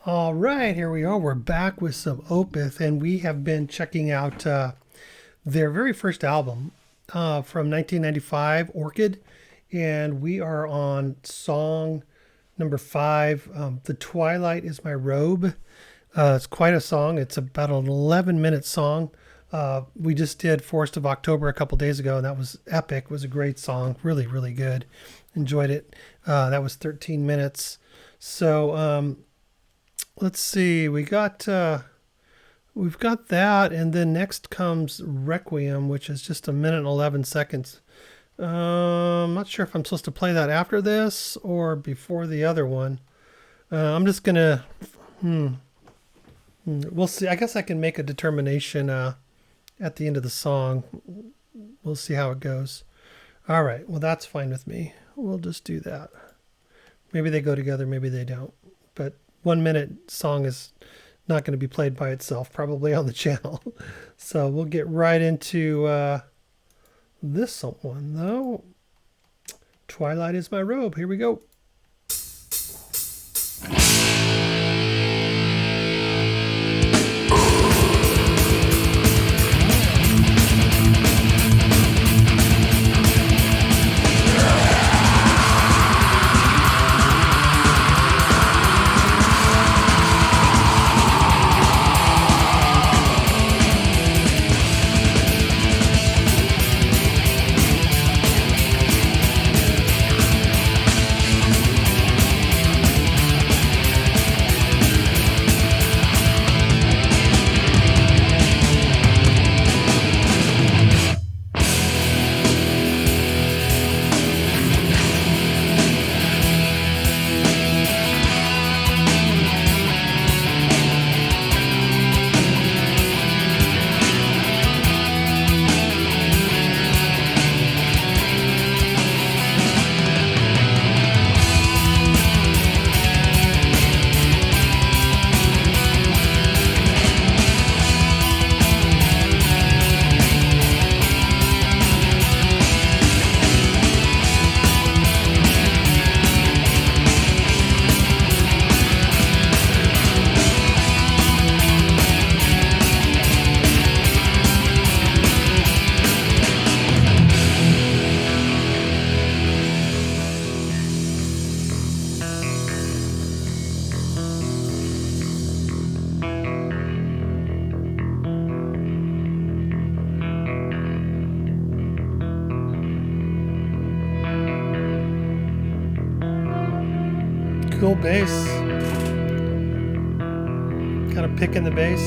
All right, here we are. We're back with some Opeth, and we have been checking out their very first album from 1995, Orchid, and we are on song number 5. The Twilight is my robe. It's quite a song. It's about an 11-minute song. We just did Forest of October a couple days ago, and that was epic. It was a great song. Really, really good. Enjoyed it. That was 13 minutes. So let's see. We've got that, and then next comes Requiem, which is just 1 minute and 11 seconds. I'm not sure if I'm supposed to play that after this or before the other one. I'm just gonna. We'll see. I guess I can make a determination at the end of the song. We'll see how it goes. All right. Well, that's fine with me. We'll just do that. Maybe they go together. Maybe they don't. But 1 minute song is not going to be played by itself, probably on the channel. So we'll get right into this one, though. Twilight is my robe. Here we go. Cool bass. Kind of picking the bass.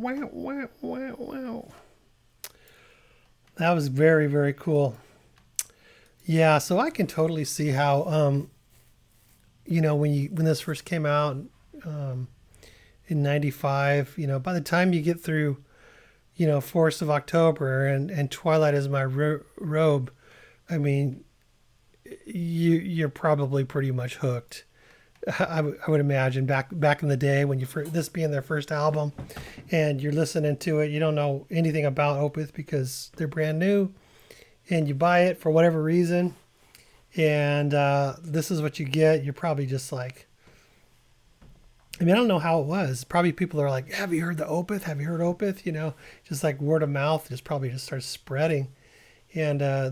wow, wow, wow, wow. That was very, very cool. Yeah, so I can totally see how when this first came out um, in '95, by the time you get through, Forest of October and Twilight is my robe, I mean, you're probably pretty much hooked. I would imagine back in the day when this being their first album, and you're listening to it, you don't know anything about Opeth because they're brand new, and you buy it for whatever reason, and this is what you get. You're probably just like, I mean, I don't know how it was. Probably people are like, "Have you heard the Opeth? Have you heard Opeth?" Just like word of mouth, just probably just starts spreading, and I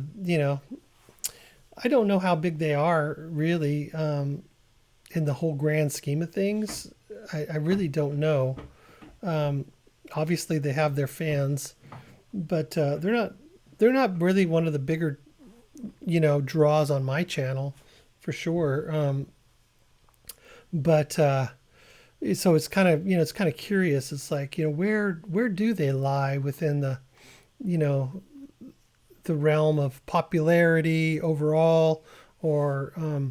don't know how big they are really. In the whole grand scheme of things, I really don't know. Obviously, they have their fans, but they're not really one of the bigger draws on my channel for sure. But so it's kind of curious. It's like where do they lie within you know the realm of popularity overall, or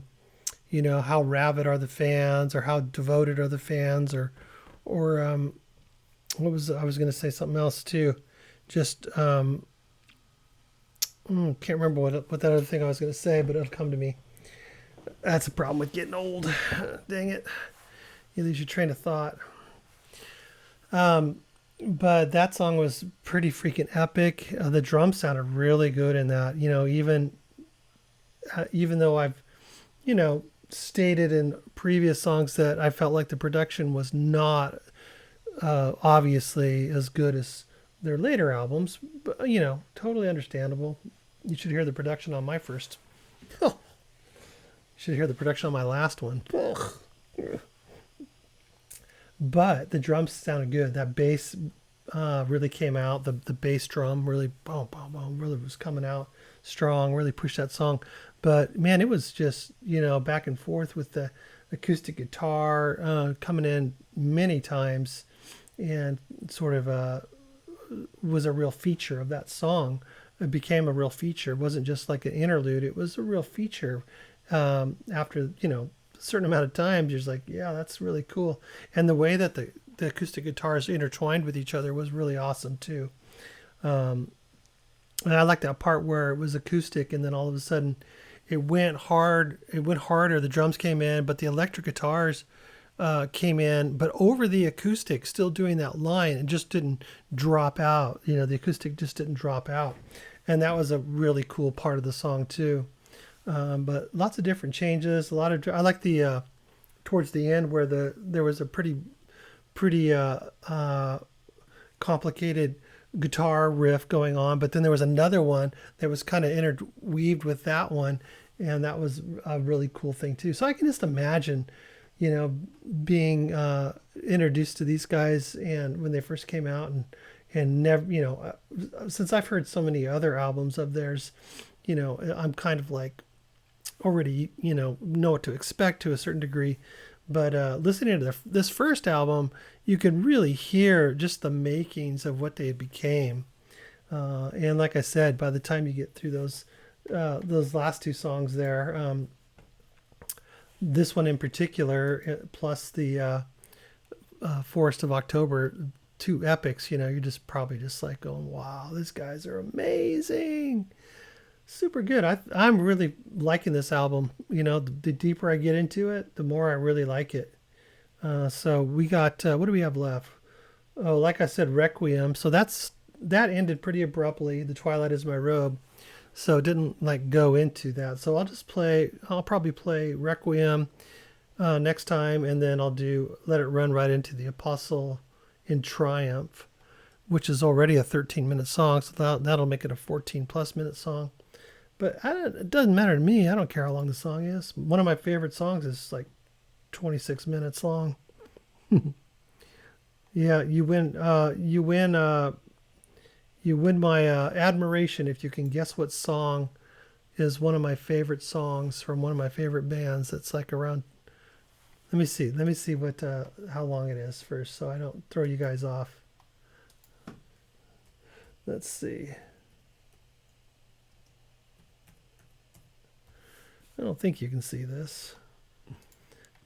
how rabid are the fans, or how devoted are the fans, or what was I was going to say something else too, just can't remember what that other thing I was going to say, but it'll come to me. That's a problem with getting old. Dang it, you lose your train of thought. But that song was pretty freaking epic. The drums sounded really good in that. Even though I've stated in previous songs that I felt like the production was not obviously as good as their later albums, but totally understandable. You should hear the production on my first. You should hear the production on my last one. But the drums sounded good. That bass really came out. The bass drum really boom, boom, boom, really was coming out strong. Really pushed that song. But man, it was just back and forth with the acoustic guitar coming in many times, and sort of was a real feature of that song. It became a real feature. It wasn't just like an interlude. It was a real feature. After a certain amount of times, you're just like, yeah, that's really cool. And the way that the acoustic guitars intertwined with each other was really awesome too. And I like that part where it was acoustic, and then all of a sudden it went hard. It went harder. The drums came in, but the electric guitars came in, but over the acoustic, still doing that line, and just didn't drop out. The acoustic just didn't drop out, and that was a really cool part of the song too. But lots of different changes. I like the towards the end where there was a pretty complicated guitar riff going on, but then there was another one that was kind of interweaved with that one, and that was a really cool thing too. So I can just imagine, being introduced to these guys, and when they first came out, and never, since I've heard so many other albums of theirs, I'm kind of like already, know what to expect to a certain degree. But listening to this first album, you can really hear just the makings of what they became. And like I said, by the time you get through those last two songs there, this one in particular, plus the Forest of October, two epics, you're just probably just like going, wow, these guys are amazing. Super good. I'm really liking this album. The deeper I get into it, the more I really like it. So we got, what do we have left? Oh, like I said, Requiem. So that ended pretty abruptly. The Twilight is my robe. So it didn't like go into that. So I'll probably play Requiem next time, and then I'll let it run right into the Apostle in Triumph, which is already a 13-minute song. So that'll make it a 14+ minute song. But it doesn't matter to me. I don't care how long the song is. One of my favorite songs is like 26 minutes long. Yeah, you win. You win my admiration if you can guess what song is one of my favorite songs from one of my favorite bands. It's like around. Let me see what how long it is first, so I don't throw you guys off. Let's see. I don't think you can see this.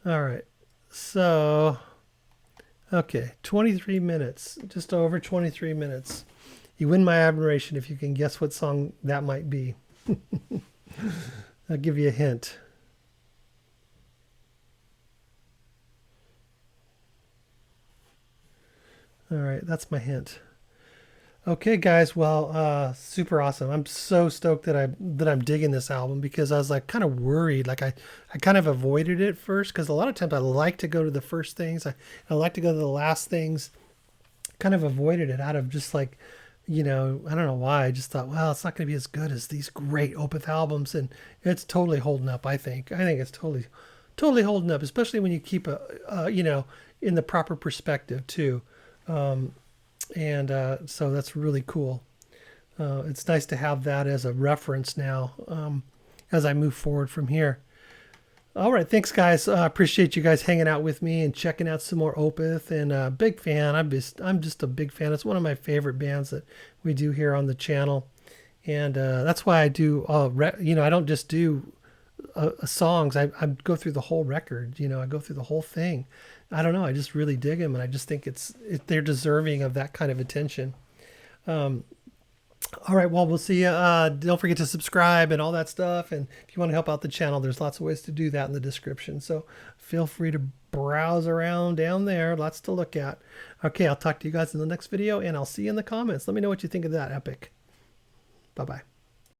All right. So, okay, 23 minutes, just over 23 minutes. You win my admiration if you can guess what song that might be. I'll give you a hint. All right, that's my hint. Okay, guys. Well, super awesome. I'm so stoked that I'm digging this album because I was like kind of worried. Like I kind of avoided it first because a lot of times I like to go to the first things. I like to go to the last things. Kind of avoided it out of just like, I don't know why. I just thought, well, it's not going to be as good as these great Opeth albums, and it's totally holding up. I think it's totally holding up, especially when you keep in the proper perspective too. Um, and so that's really cool. It's nice to have that as a reference now as I move forward from here. All right, thanks guys. Appreciate you guys hanging out with me and checking out some more Opeth. And big fan. I'm just a big fan. It's one of my favorite bands that we do here on the channel, and that's why I do. I don't just do songs. I go through the whole record. I go through the whole thing. I don't know. I just really dig them, and I just think they're deserving of that kind of attention. Um, all right. Well, we'll see you. Don't forget to subscribe and all that stuff. And if you want to help out the channel, there's lots of ways to do that in the description. So feel free to browse around down there. Lots to look at. Okay. I'll talk to you guys in the next video, and I'll see you in the comments. Let me know what you think of that epic. Bye-bye.